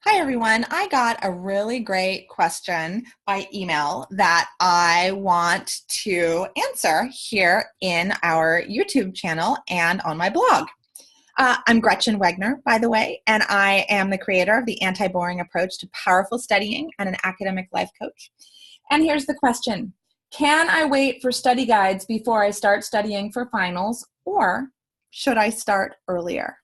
Hi, everyone. I got a really great question by email that I want to answer here in our YouTube channel and on my blog. I'm Gretchen Wegner, by the way, and I am the creator of the anti-boring approach to powerful studying and an academic life coach. And here's the question. Can I wait for study guides before I start studying for finals, or should I start earlier?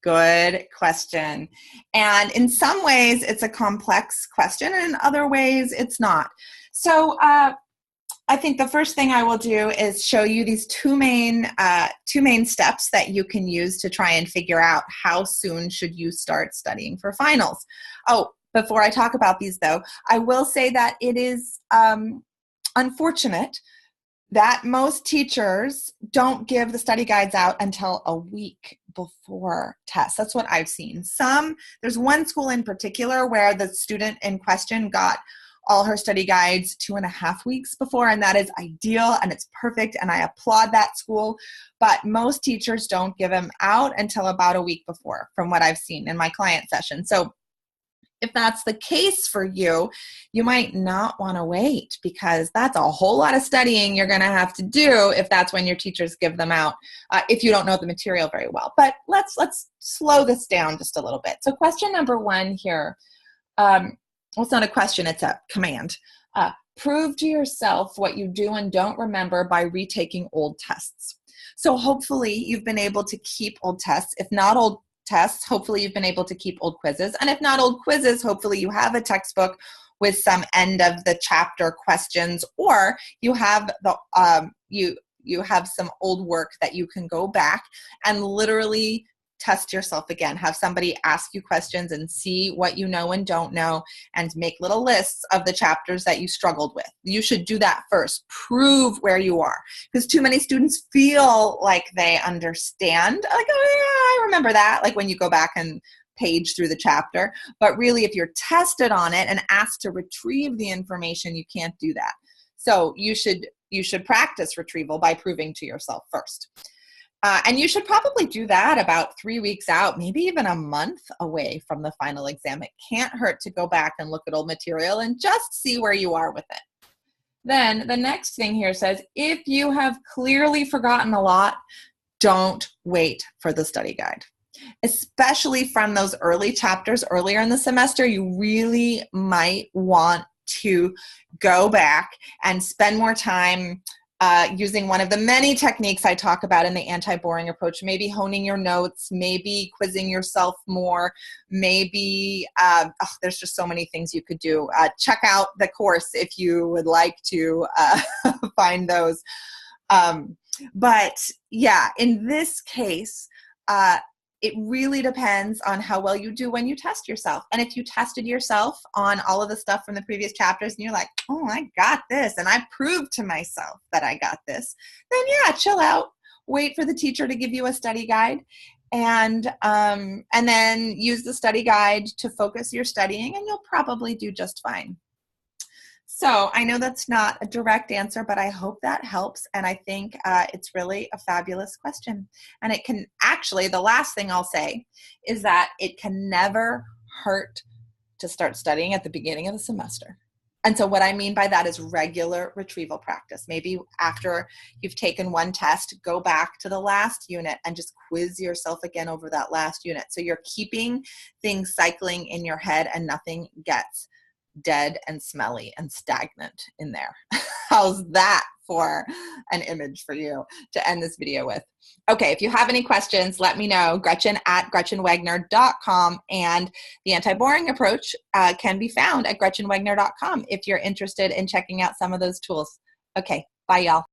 Good question. And in some ways, it's a complex question, and in other ways, it's not. So I think the first thing I will do is show you these two main steps that you can use to try and figure out how soon should you start studying for finals. Oh, before I talk about these, though, I will say that it is unfortunate that most teachers don't give the study guides out until a week before tests. That's what I've seen. There's one school in particular where the student in question got all her study guides 2.5 weeks before, and that is ideal and it's perfect, and I applaud that school. But most teachers don't give them out until about a week before, from what I've seen in my client session. So if that's the case for you, you might not want to wait, because that's a whole lot of studying you're going to have to do if that's when your teachers give them out, if you don't know the material very well. But let's slow this down just a little bit. So question number one here, well, it's not a question, it's a command. Prove to yourself what you do and don't remember by retaking old tests. So hopefully you've been able to keep old tests. If not old tests, hopefully you've been able to keep old quizzes. And if not old quizzes, hopefully you have a textbook with some end of the chapter questions, or you have you have some old work that you can go back and literally test yourself again. Have somebody ask you questions and see what you know and don't know, and make little lists of the chapters that you struggled with. You should do that first. Prove where you are, because too many students feel like they understand. Like, oh yeah, I remember that. Like when you go back and page through the chapter. But really, if you're tested on it and asked to retrieve the information, you can't do that. So you should practice retrieval by proving to yourself first. And you should probably do that about 3 weeks out, maybe even a month away from the final exam. It can't hurt to go back and look at old material and just see where you are with it. Then the next thing here says, if you have clearly forgotten a lot, don't wait for the study guide. Especially from those early chapters earlier in the semester, you really might want to go back and spend more time using one of the many techniques I talk about in the anti-boring approach, maybe honing your notes, maybe quizzing yourself more, maybe, there's just so many things you could do. Check out the course if you would like to find those. But yeah, in this case, it really depends on how well you do when you test yourself. And if you tested yourself on all of the stuff from the previous chapters and you're like, oh, I got this, and I proved to myself that I got this, then yeah, chill out. Wait for the teacher to give you a study guide, and then use the study guide to focus your studying, and you'll probably do just fine. So I know that's not a direct answer, but I hope that helps. And I think it's really a fabulous question. And it can actually, the last thing I'll say is that it can never hurt to start studying at the beginning of the semester. And so what I mean by that is regular retrieval practice. Maybe after you've taken one test, go back to the last unit and just quiz yourself again over that last unit. So you're keeping things cycling in your head and nothing gets dead and smelly and stagnant in there. How's that for an image for you to end this video with? Okay, if you have any questions, let me know. Gretchen@GretchenWegner.com, and the anti-boring approach can be found at GretchenWegner.com if you're interested in checking out some of those tools. Okay, bye y'all.